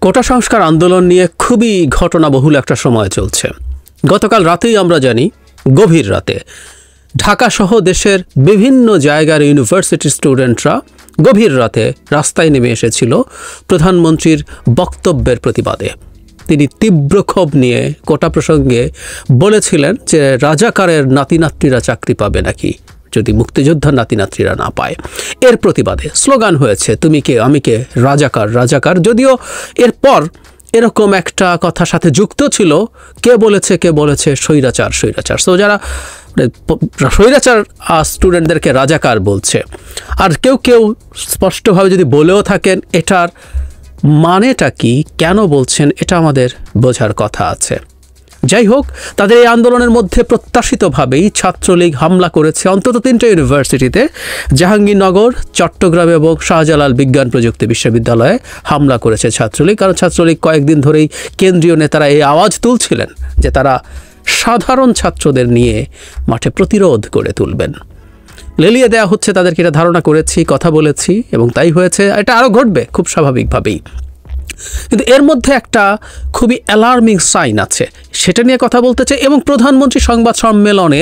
কোটা সংস্কার আন্দোলন নিয়ে খুবই ঘটনাবহুল একটা সময় চলছে। গতকাল রাতেই আমরা জানি, গভীর রাতে ঢাকা সহ দেশের বিভিন্ন জায়গার ইউনিভার্সিটির স্টুডেন্টরা গভীর রাতে রাস্তায় নেমে এসেছিল প্রধানমন্ত্রীর বক্তব্যের প্রতিবাদে। তিনি তীব্র ক্ষোভ নিয়ে কোটা প্রসঙ্গে বলেছিলেন যে রাজাকারের নাতিনাতনিরা চাকরি পাবে নাকি যদি মুক্তিযোদ্ধার নাতিনাতনিরা না পায়। এর প্রতিবাদে স্লোগান হয়েছে তুমি কে আমি কে, রাজাকার রাজাকার। যদিও এরপর এরকম একটা কথার সাথে যুক্ত ছিল কে বলেছে স্বৈরাচার স্বৈরাচার। সো যারা স্বৈরাচার স্টুডেন্টদেরকে রাজাকার বলছে, আর কেউ কেউ স্পষ্টভাবে যদি বলেও থাকেন এটার মানেটা কি, কেন বলছেন, এটা আমাদের বোঝার কথা আছে। যাই হোক, তাদের এই আন্দোলনের মধ্যে প্রত্যাশিতভাবেই ছাত্রলীগ হামলা করেছে অন্তত 3টে ইউনিভার্সিটিতে। জাহাঙ্গীরনগর, চট্টগ্রাম এবং শাহজালাল বিজ্ঞান প্রযুক্তি বিশ্ববিদ্যালয়ে হামলা করেছে ছাত্রলীগ। কারণ ছাত্রলীগ কয়েকদিন ধরেই কেন্দ্রীয় নেতারা এই আওয়াজ তুলছিলেন যে তারা সাধারণ ছাত্রদের নিয়ে মাঠে প্রতিরোধ গড়ে তুলবেন। লেলিয়ে দেওয়া হচ্ছে তাদেরকে, এটা ধারণা করেছি, কথা বলেছি এবং তাই হয়েছে। এটা আরও ঘটবে খুব স্বাভাবিকভাবেই। কিন্তু এর মধ্যে একটা খুবই অ্যালার্মিং সাইন আছে, সেটা নিয়ে কথা বলতে চাই। এবং প্রধানমন্ত্রী সংবাদ সম্মেলনে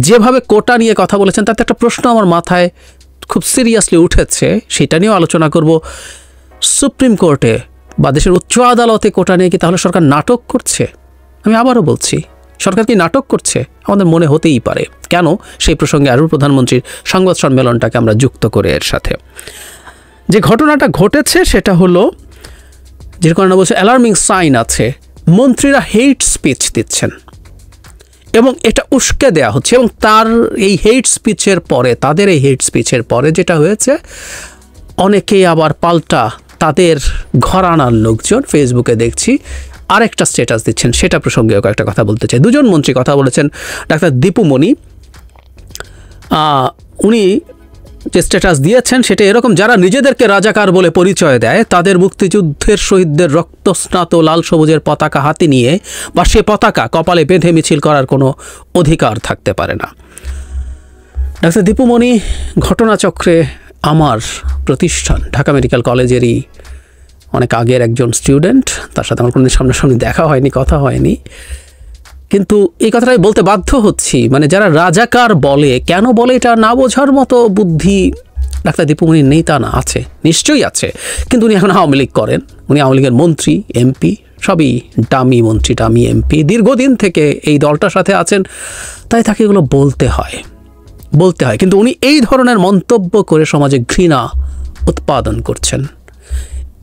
যেভাবে কোটা নিয়ে কথা বলেছেন তাতে একটা প্রশ্ন আমার মাথায় খুব সিরিয়াসলি উঠেছে, সেটা নিয়েও আলোচনা করব। সুপ্রিম কোর্টে বা দেশের উচ্চ আদালতে কোটা নিয়ে কি তাহলে সরকার নাটক করছে? আমি আবারও বলছি, সরকার কি নাটক করছে? আমাদের মনে হতেই পারে। কেন? সেই প্রসঙ্গে আরও প্রধানমন্ত্রীর সংবাদ সম্মেলনটাকে আমরা যুক্ত করে এর সাথে যে ঘটনাটা ঘটেছে সেটা হলো, যে কারণে বলছে অ্যালার্মিং সাইন আছে, মন্ত্রীরা হেইট স্পিচ দিচ্ছেন এবং এটা উস্কে দেওয়া হচ্ছে। এবং তার এই হেইট স্পিচের পরে, তাদের এই হেইট স্পিচের পরে যেটা হয়েছে, অনেকেই আবার পাল্টা তাদের ঘরানার লোকজন ফেসবুকে দেখছি আরেকটা স্ট্যাটাস দিচ্ছেন। সেটা প্রসঙ্গেও কয়েকটা কথা বলতে চাই। দুজন মন্ত্রী কথা বলেছেন। ডাক্তার দীপু মনি, উনি যে স্ট্যাটাস দিয়েছেন সেটা এরকম, যারা নিজেদেরকে রাজাকার বলে পরিচয় দেয় তাদের মুক্তিযুদ্ধের শহীদদের রক্তস্নাত লাল সবুজের পতাকা হাতে নিয়ে বা সে পতাকা কপালে বেঁধে মিছিল করার কোনো অধিকার থাকতে পারে না। ডাক্তার দীপু মনি ঘটনাচক্রে আমার প্রতিষ্ঠান ঢাকা মেডিকেল কলেজেরই অনেক আগের একজন স্টুডেন্ট। তার সাথে আমার কোনো সামনাসামনি দেখা হয়নি, কথা হয়নি, কিন্তু এই কথাটাই বলতে বাধ্য হচ্ছি। মানে যারা রাজাকার বলে, কেন বলে এটা না বোঝার মতো বুদ্ধি ডাক্তার দীপুমণির নেই তা না, আছে, নিশ্চয়ই আছে। কিন্তু উনি এখন আওয়ামী লীগ করেন, উনি আওয়ামী লীগের মন্ত্রী, এমপি, সবই ডামি মন্ত্রী, ডামি এমপি, দীর্ঘদিন থেকে এই দলটার সাথে আছেন, তাই তাকে এগুলো বলতে হয়। কিন্তু উনি এই ধরনের মন্তব্য করে সমাজে ঘৃণা উৎপাদন করছেন।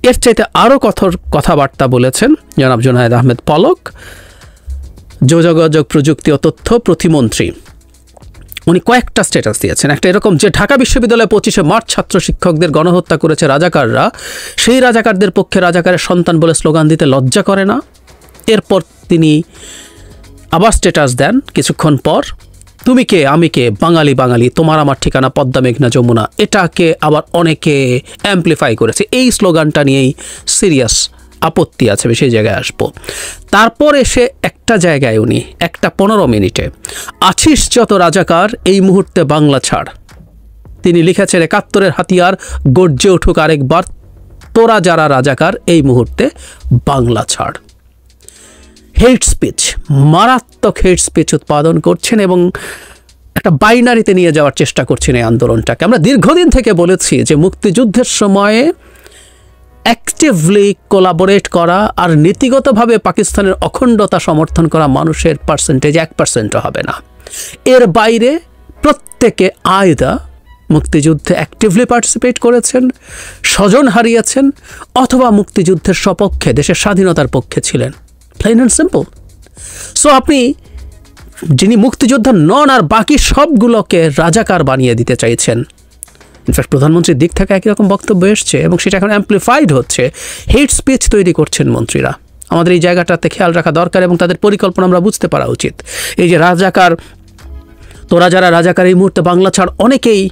এর চাইতে আরও কথাবার্তা বলেছেন জনাব জুনায়েদ আহমেদ পলক, যোগাযোগ প্রযুক্তি ও তথ্য প্রতিমন্ত্রী। উনি কয়েকটা স্ট্যাটাস দিয়েছেন। একটা এরকম যে ঢাকা বিশ্ববিদ্যালয়ে 25শে মার্চ ছাত্র শিক্ষকদের গণহত্যা করেছে রাজাকাররা, সেই রাজাকারদের পক্ষে রাজাকারের সন্তান বলে স্লোগান দিতে লজ্জা করে না। এরপর তিনি আবার স্ট্যাটাস দেন কিছুক্ষণ পর, তুমি কে আমি কে, বাঙালি বাঙালি, তোমার আমার ঠিকানা পদ্মা মেঘনা যমুনা। এটাকে আবার অনেকে অ্যাম্পলিফাই করেছে। এই স্লোগানটা নিয়েই সিরিয়াস আপত্তি আছে, সেই জায়গায় আসবো। তারপর এসে একটা জায়গায় উনি একটা 15 মিনিটে, আছিস যত রাজাকার এই মুহূর্তে বাংলা ছাড়। তিনি লিখেছেন 71-এর হাতিয়ার গর্জে উঠুক আরেকবার, তোরা যারা রাজাকার এই মুহূর্তে বাংলা ছাড়। হেট স্পিচ, মারাত্মক হেট স্পিচ উৎপাদন করছেন এবং একটা বাইনারিতে নিয়ে যাওয়ার চেষ্টা করছেন এই আন্দোলনটাকে। আমরা দীর্ঘদিন থেকে বলেছি যে মুক্তিযুদ্ধের সময়ে অ্যাক্টিভলি কোলাবোরেট করা আর নীতিগতভাবে পাকিস্তানের অখণ্ডতা সমর্থন করা মানুষের পার্সেন্টেজ 1%ও হবে না। এর বাইরে প্রত্যেকে আয়দা মুক্তিযুদ্ধে অ্যাক্টিভলি পার্টিসিপেট করেছেন, স্বজন হারিয়েছেন, অথবা মুক্তিযুদ্ধের সপক্ষে, দেশের স্বাধীনতার পক্ষে ছিলেন। Plain and simple. সো আপনি যিনি মুক্তিযোদ্ধা নন আর বাকি সবগুলোকে রাজাকার বানিয়ে দিতে চাইছেন। ইনফ্যাক্ট প্রধানমন্ত্রীর দিক থেকে একই রকম বক্তব্য এসছে এবং সেটা এখন অ্যাম্পলিফাইড হচ্ছে। হেট স্পিচ তৈরি করছেন মন্ত্রীরা। আমাদের এই জায়গাটাতে খেয়াল রাখা দরকার এবং তাদের পরিকল্পনা আমরা বুঝতে পারা উচিত। এই যে রাজাকার, তোরা যারা রাজাকার এই মুহূর্তে বাংলা ছাড়, অনেকেই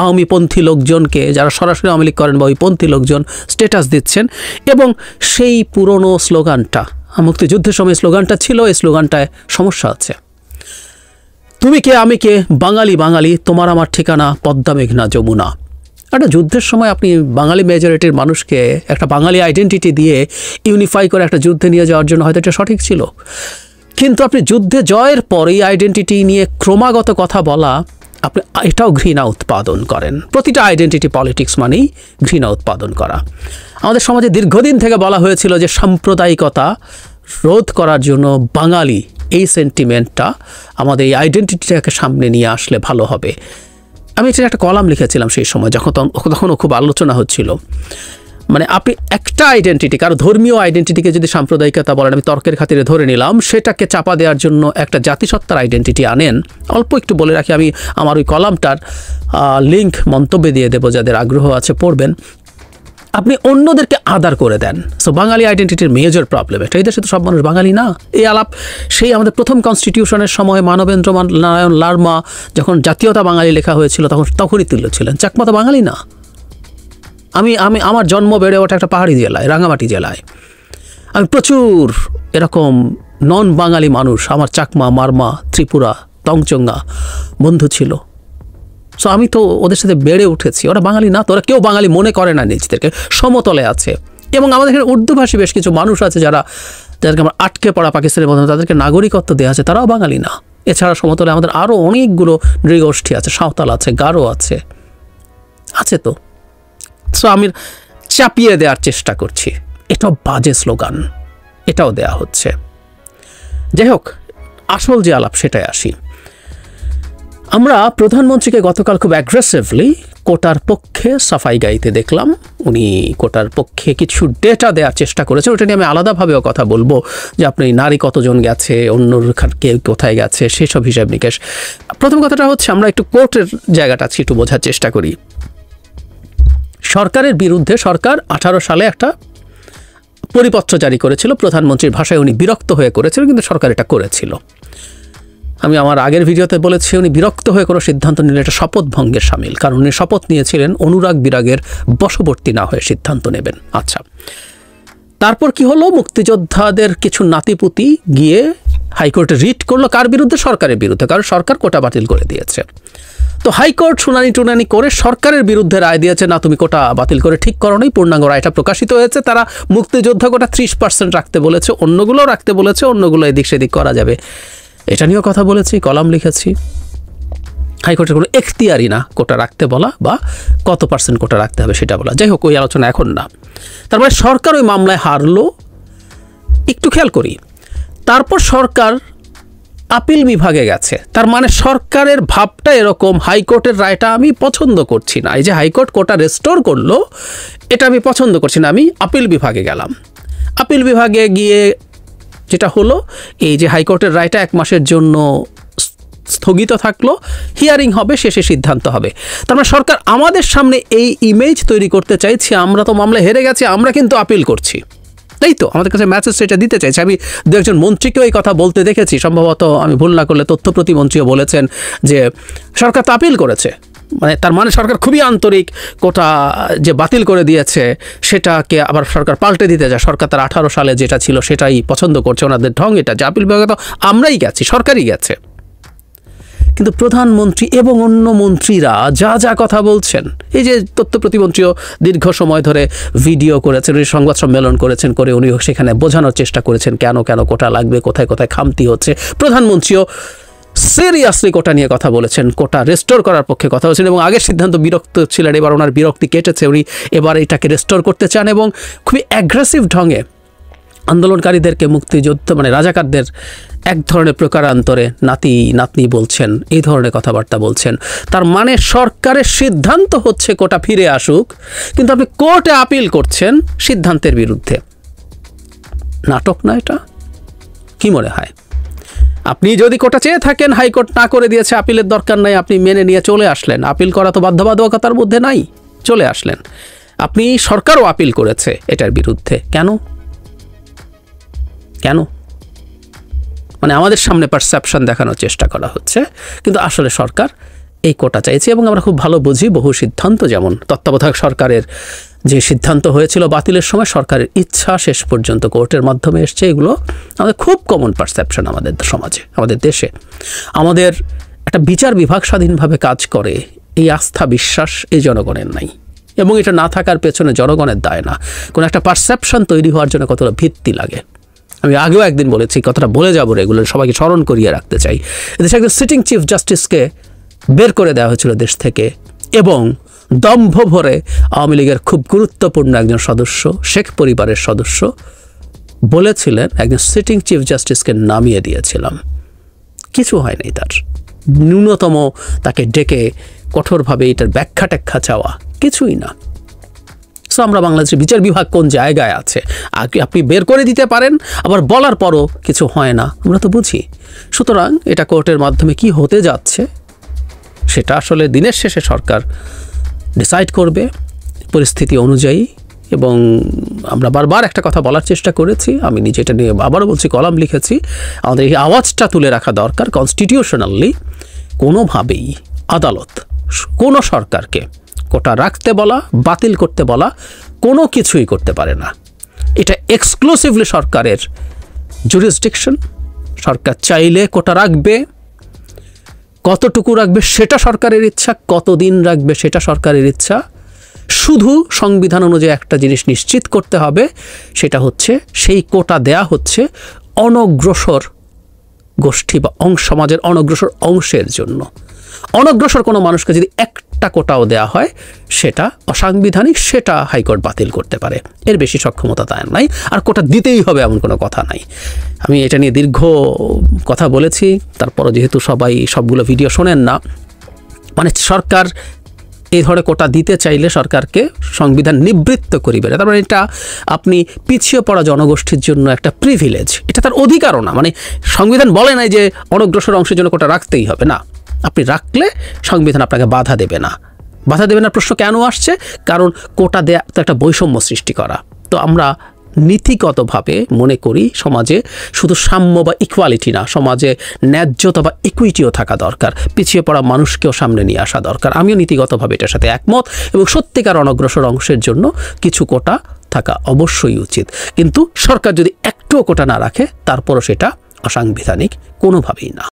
আওয়ামীপন্থী লোকজনকে, যারা সরাসরি আওয়ামী লীগ করেন বা ওই পন্থী লোকজন স্ট্যাটাস দিচ্ছেন এবং সেই পুরনো স্লোগানটা, মুক্তিযুদ্ধের সময় স্লোগানটা ছিল, এই স্লোগানটায় সমস্যা আছে। তুমি কে আমি কে, বাঙালি বাঙালি, তোমার আমার ঠিকানা পদ্মা মেঘনা যমুনা। একটা যুদ্ধের সময় আপনি বাঙালি মেজরিটির মানুষকে একটা বাঙালি আইডেন্টিটি দিয়ে ইউনিফাই করে একটা যুদ্ধে নিয়ে যাওয়ার জন্য হয়তো এটা সঠিক ছিল, কিন্তু আপনি যুদ্ধে জয়ের পর এই আইডেন্টিটি নিয়ে ক্রমাগত কথা বলা, আপনি এটাও ঘৃণা উৎপাদন করেন। প্রতিটা আইডেন্টিটি পলিটিক্স মানেই ঘৃণা উৎপাদন করা। আমাদের সমাজে দীর্ঘদিন থেকে বলা হয়েছিল যে সাম্প্রদায়িকতা রোধ করার জন্য বাঙালি এই সেন্টিমেন্টটা, আমাদের এই আইডেন্টিটিটাকে সামনে নিয়ে আসলে ভালো হবে। আমি এটা একটা কলাম লিখেছিলাম সেই সময়, তখনও খুব আলোচনা হচ্ছিল। মানে আপনি একটা আইডেন্টিটি, কারো ধর্মীয় আইডেন্টিটিকে যদি সাম্প্রদায়িকতা বলেন, আমি তর্কের খাতিরে ধরে নিলাম, সেটাকে চাপা দেওয়ার জন্য একটা জাতিসত্তার আইডেন্টিটি আনেন। অল্প একটু বলে রাখি, আমি আমার ওই কলামটার লিঙ্ক মন্তব্যে দিয়ে দেবো, যাদের আগ্রহ আছে পড়বেন। আপনি অন্যদেরকে আদার করে দেন। সো বাঙালি আইডেন্টিটির মেজর প্রবলেম এটা। এই দেশে তো সব মানুষ বাঙালি না। এই আলাপ সেই আমাদের প্রথম কনস্টিটিউশনের সময় মানবেন্দ্র নারায়ণ লারমা যখন জাতীয়তা বাঙালি লেখা হয়েছিল তখনই তুলেছিলেন। চাকমা তো বাঙালি না। আমার জন্ম বেড়ে ওঠা একটা পাহাড়ি জেলায়, রাঙামাটি জেলায়। আমি প্রচুর এরকম নন বাঙালি মানুষ, আমার চাকমা, মারমা, ত্রিপুরা, তংচঙ্গা বন্ধু ছিল। সো আমি তো ওদের সাথে বেড়ে উঠেছি। ওরা বাঙালি না, তো ওরা কেউ বাঙালি মনে করে না নিজেদেরকে, সমতলে আছে। এবং আমাদের এখানে উর্দুভাষী বেশ কিছু মানুষ আছে যাদেরকে আমরা আটকে পড়া পাকিস্তানের মধ্যে তাদেরকে নাগরিকত্ব দেওয়া আছে, তারাও বাঙালি না। এছাড়া সমতলে আমাদের আরও অনেকগুলো নৃগোষ্ঠী আছে, সাঁওতাল আছে, গারো আছে তো। সো আমি চাপিয়ে দেওয়ার চেষ্টা করছি, এটাও বাজে স্লোগান, এটাও দেয়া হচ্ছে। যাই হোক, আসল যে আলাপ সেটাই আসি। আমরা প্রধানমন্ত্রীকে গতকাল খুব অ্যাগ্রেসিভলি কোটার পক্ষে সাফাই গাইতে দেখলাম। উনি কোটার পক্ষে কিছু ডেটা দেওয়ার চেষ্টা করেছেন। ওটা নিয়ে আমি আলাদাভাবেও কথা বলবো, যে আপনি নারী কতজন গেছে, অন্য কে কোথায় গেছে, সেসব হিসাব নিকেশ। প্রথম কথাটা হচ্ছে, আমরা একটু কোর্টের জায়গাটা একটু বোঝার চেষ্টা করি। সরকারের বিরুদ্ধে সরকার 18 সালে একটা পরিপত্র জারি করেছিল। প্রধানমন্ত্রীর ভাষায় উনি বিরক্ত হয়ে করেছিলেন, কিন্তু সরকার এটা করেছিল। আমি আমার আগের ভিডিওতে বলেছি, উনি বিরক্ত হয়ে কোনো সিদ্ধান্ত নিলে এটা শপথ ভঙ্গের শামিল, কারণ উনি শপথ নিয়েছিলেন অনুরাগ বিরাগের বশবর্তী না হয়ে সিদ্ধান্ত নেবেন। আচ্ছা, তারপর কি হলো? মুক্তিযোদ্ধাদের কিছু নাতিপুতি গিয়ে হাইকোর্টে রিট করলো। কার বিরুদ্ধে? সরকারের বিরুদ্ধে, কারণ সরকার কোটা বাতিল করে দিয়েছে। তো হাইকোর্ট শুনানি করে সরকারের বিরুদ্ধে রায় দিয়েছে, না তুমি কোটা বাতিল করে ঠিক করো নাই। পূর্ণাঙ্গ রায়টা প্রকাশিত হয়েছে। তারা মুক্তিযোদ্ধা কোটা 30% রাখতে বলেছে, অন্যগুলোও রাখতে বলেছে, অন্যগুলো এদিক সেদিক করা যাবে। এটা নিয়েও কথা বলেছি, কলাম লিখেছি। হাইকোর্টের কোনো এখতিয়ারই না কোটা রাখতে বলা বা কত % কোটা রাখতে হবে সেটা বলা। যাই হোক, ওই আলোচনা এখন না। তার মানে সরকার ওই মামলায় হারলো। একটু খেয়াল করি, তারপর সরকার আপিল বিভাগে গেছে। তার মানে সরকারের ভাবটা এরকম, হাইকোর্টের রায়টা আমি পছন্দ করছি না। এই যে হাইকোর্ট কোটা রেস্টোর করলো, এটা আমি পছন্দ করছি না, আমি আপিল বিভাগে গেলাম। আপিল বিভাগে গিয়ে যেটা হলো, এই যে হাইকোর্টের রায়টা 1 মাসের জন্য স্থগিত থাকলো, হিয়ারিং হবে, শেষে সিদ্ধান্ত হবে। তার মানে সরকার আমাদের সামনে এই ইমেজ তৈরি করতে চাইছে, আমরা তো মামলা হেরে গেছি, আমরা কিন্তু আপিল করছি, তাই তো আমাদের কাছে মেসেজ সেটা দিতে চাইছে। আমি 2-1 মন্ত্রীকেও এই কথা বলতে দেখেছি, সম্ভবত আমি ভুল না করলে তথ্য প্রতিমন্ত্রীও বলেছেন যে সরকার তো আপিল করেছে। মানে তার মানে সরকার খুবই আন্তরিক, কোটা যে বাতিল করে দিয়েছে সেটাকে আবার সরকার পাল্টে দিতে যায়। সরকার তার 18 সালে যেটা ছিল সেটাই পছন্দ করছে, ওনাদের ঢং এটা, যে আপিল বিভাগে তো আমরাই গেছি, সরকারই গেছে। কিন্তু প্রধানমন্ত্রী এবং অন্য মন্ত্রীরা যা কথা বলছেন, এই যে তথ্য প্রতিমন্ত্রীও দীর্ঘ সময় ধরে ভিডিও করেছেন, উনি সংবাদ সম্মেলন করেছেন, করে উনি সেখানে বোঝানোর চেষ্টা করেছেন কেন কোটা লাগবে, কোথায় খামতি হচ্ছে। প্রধানমন্ত্রীও সিরিয়াসলি কোটা নিয়ে কথা বলেছেন, কোটা রেস্টোর করার পক্ষে কথা বলেছেন, এবং আগের সিদ্ধান্ত বিরক্ত ছিলেন, এবার ওনার বিরক্তি কেটেছে, উনি এবার এটাকে রেস্টোর করতে চান এবং খুবই অ্যাগ্রেসিভ ঢঙে আন্দোলনকারীদেরকে, মুক্তিযোদ্ধা মানে রাজাকারদের এক ধরনের প্রকারান্তরে নাতনি বলছেন, এই ধরনের কথাবার্তা বলছেন। তার মানে সরকারের সিদ্ধান্ত হচ্ছে কোটা ফিরে আসুক, কিন্তু আপনি কোর্টে আপিল করছেন সিদ্ধান্তের বিরুদ্ধে। নাটক না এটা? কি মনে হয়? আপনি যদি কোটা চেয়ে থাকেন, হাইকোর্ট না করে দিয়েছে, আপিলের দরকার নাই, আপনি মেনে নিয়ে চলে আসলেন। আপিল করা তো বাধ্যবাধকতার মধ্যে নাই, চলে আসলেন। আপনি সরকারও আপিল করেছে এটার বিরুদ্ধে, কেন? মানে আমাদের সামনে পারসেপশন দেখানোর চেষ্টা করা হচ্ছে, কিন্তু আসলে সরকার এই কোটা চাইছে। এবং আমরা খুব ভালো বুঝি, বহু সিদ্ধান্ত, যেমন তত্ত্বাবধায়ক সরকারের যে সিদ্ধান্ত হয়েছিল বাতিলের সময়, সরকারের ইচ্ছা শেষ পর্যন্ত কোর্টের মাধ্যমে এসছে। এগুলো আমাদের খুব কমন পারসেপশন আমাদের সমাজে, আমাদের দেশে। আমাদের একটা বিচার বিভাগ স্বাধীনভাবে কাজ করে, এই আস্থা বিশ্বাস এই জনগণের নাই। এবং এটা না থাকার পেছনে জনগণের দায় না, কোনো একটা পারসেপশন তৈরি হওয়ার জন্য কতটা ভিত্তি লাগে। আমি আগেও একদিন বলেছি, কথাটা বলে যাবো রেগুলার, সবাইকে স্মরণ করিয়ে রাখতে চাই। এদেশে একজন সিটিং চিফ জাস্টিসকে বের করে দেওয়া হয়েছিল দেশ থেকে, এবং দম্ভ ভরে আওয়ামী লীগের খুব গুরুত্বপূর্ণ একজন সদস্য, শেখ পরিবারের সদস্য বলেছিলেন একজন সিটিং চিফ জাস্টিসকে নামিয়ে দিয়েছিলাম। কিছু হয় নাই তার, ন্যূনতম তাকে ডেকে কঠোরভাবে এটার ব্যাখ্যা ট্যাখ্যা চাওয়া কিছুই না। সো আমরা বাংলাদেশের বিচার বিভাগ কোন জায়গায় আছে আপনি বের করে দিতে পারেন, আবার বলার পরও কিছু হয় না, আমরা তো বুঝি। সুতরাং এটা কোর্টের মাধ্যমে কি হতে যাচ্ছে সেটা আসলে দিনের শেষে সরকার ডিসাইড করবে পরিস্থিতি অনুযায়ী। এবং আমরা বারবার একটা কথা বলার চেষ্টা করেছি, আমি নিজে এটা নিয়ে আবারও বলছি, কলাম লিখেছি, আমাদের এই আওয়াজটা তুলে রাখা দরকার। কনস্টিটিউশনালি কোনোভাবেই আদালত কোনো সরকারকে কোটা রাখতে বলা, বাতিল করতে বলা কোনো কিছুই করতে পারে না। এটা এক্সক্লুসিভলি সরকারের জুরিসডিকশন। সরকার চাইলে কোটা রাখবে, কতটুকু রাখবে সেটা সরকারের ইচ্ছা, কতদিন রাখবে সেটা সরকারের ইচ্ছা। শুধু সংবিধান অনুযায়ী একটা জিনিস নিশ্চিত করতে হবে, সেটা হচ্ছে সেই কোটা দেয়া হচ্ছে অনগ্রসর গোষ্ঠী বা সমাজের অনগ্রসর অংশের জন্য। অনগ্রসর কোনো মানুষকে যদি একটা কোটাও দেয়া হয় সেটা অসাংবিধানিক, সেটা হাইকোর্ট বাতিল করতে পারে, এর বেশি সক্ষমতা তার নাই। আর কোটা দিতেই হবে এমন কোনো কথা নাই। আমি এটা নিয়ে দীর্ঘ কথা বলেছি, তারপরও যেহেতু সবাই সবগুলো ভিডিও শোনেন না, মানে সরকার এই ধরনের কোটা দিতে চাইলে সরকারকে সংবিধান নিবৃত্ত করিবে, তারপরে এটা আপনি পিছিয়ে পড়া জনগোষ্ঠীর জন্য একটা প্রিভিলেজ, এটা তার অধিকারও না। মানে সংবিধান বলে নাই যে অনগ্রসর অংশের জন্য কোটা রাখতেই হবে, না, আপনি রাখলে সংবিধান আপনাকে বাধা দেবে না। বাধা দেবে না প্রশ্ন কেন আসছে? কারণ কোটা দেয়া তো একটা বৈষম্য সৃষ্টি করা। তো আমরা নীতিগতভাবে মনে করি সমাজে শুধু সাম্য বা ইকুয়ালিটি না, সমাজে ন্যায্যতা বা ইকুইটিও থাকা দরকার, পিছিয়ে পড়া মানুষকেও সামনে নিয়ে আসা দরকার। আমিও নীতিগতভাবে এটার সাথে একমত, এবং সত্যিকার অনগ্রসর অংশের জন্য কিছু কোটা থাকা অবশ্যই উচিত। কিন্তু সরকার যদি একটুও কোটা না রাখে তারপরও সেটা অসাংবিধানিক কোনোভাবেই না।